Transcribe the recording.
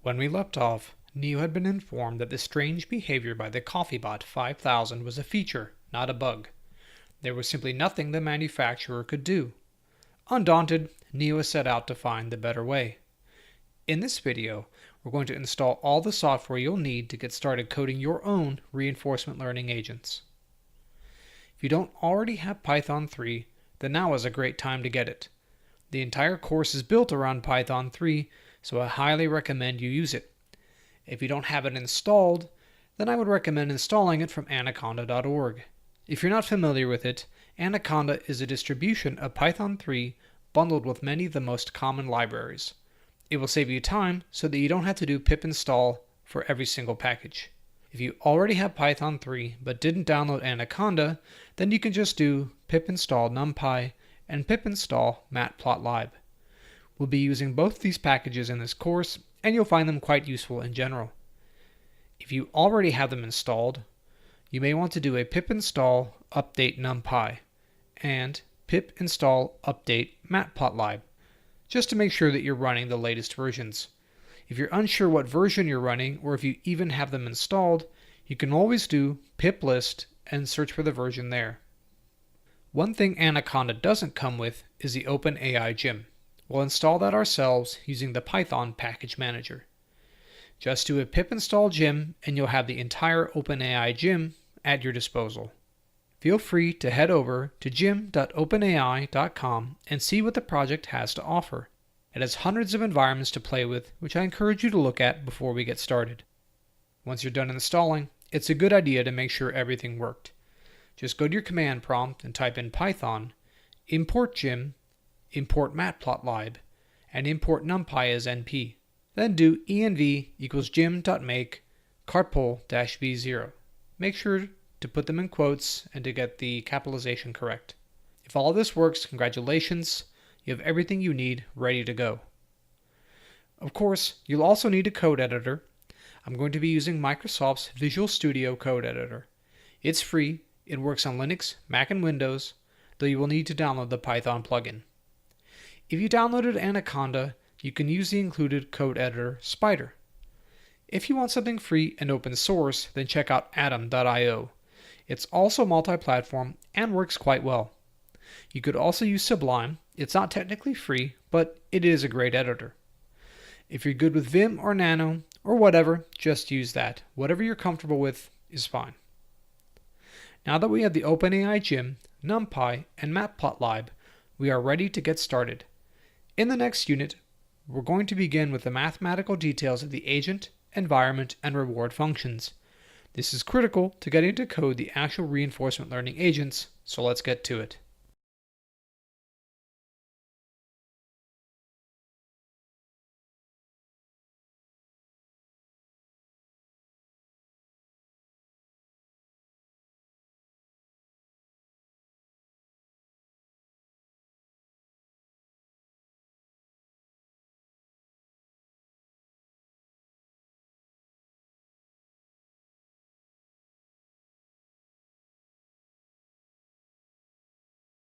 When we left off, Neo had been informed that the strange behavior by the CoffeeBot 5000 was a feature, not a bug. There was simply nothing the manufacturer could do. Undaunted, Neo set out to find the better way. In this video, we're going to install all the software you'll need to get started coding your own reinforcement learning agents. If you don't already have Python 3, then now is a great time to get it. The entire course is built around Python 3, so I highly recommend you use it. If you don't have it installed, then I would recommend installing it from anaconda.org. If you're not familiar with it, Anaconda is a distribution of Python 3 bundled with many of the most common libraries. It will save you time so that you don't have to do pip install for every single package. If you already have Python 3 but didn't download Anaconda, then you can just do pip install numpy and pip install matplotlib. We'll be using both these packages in this course, and you'll find them quite useful in general. If you already have them installed, you may want to do a pip install update numpy and pip install update matplotlib, just to make sure that you're running the latest versions. If you're unsure what version you're running, or if you even have them installed, you can always do pip list and search for the version there. One thing Anaconda doesn't come with is the OpenAI Gym. We'll install that ourselves using the Python package manager. Just do a pip install gym and you'll have the entire OpenAI Gym at your disposal. Feel free to head over to gym.openai.com and see what the project has to offer. It has hundreds of environments to play with, which I encourage you to look at before we get started. Once you're done installing, it's a good idea to make sure everything worked. Just go to your command prompt and type in Python, import gym, import matplotlib, and import numpy as np. Then do env equals gym.make cartpol-v0. Make sure to put them in quotes and to get the capitalization correct. If all this works, congratulations, you have everything you need ready to go. Of course, you'll also need a code editor. I'm going to be using Microsoft's Visual Studio Code Editor. It's free, it works on Linux, Mac, and Windows, though you will need to download the Python plugin. If you downloaded Anaconda, you can use the included code editor Spyder. If you want something free and open source, then check out atom.io. It's also multi-platform and works quite well. You could also use Sublime. It's not technically free, but it is a great editor. If you're good with Vim or Nano or whatever, just use that. Whatever you're comfortable with is fine. Now that we have the OpenAI Gym, NumPy, and Matplotlib, we are ready to get started. In the next unit, we're going to begin with the mathematical details of the agent, environment, and reward functions. This is critical to getting to code the actual reinforcement learning agents, so let's get to it.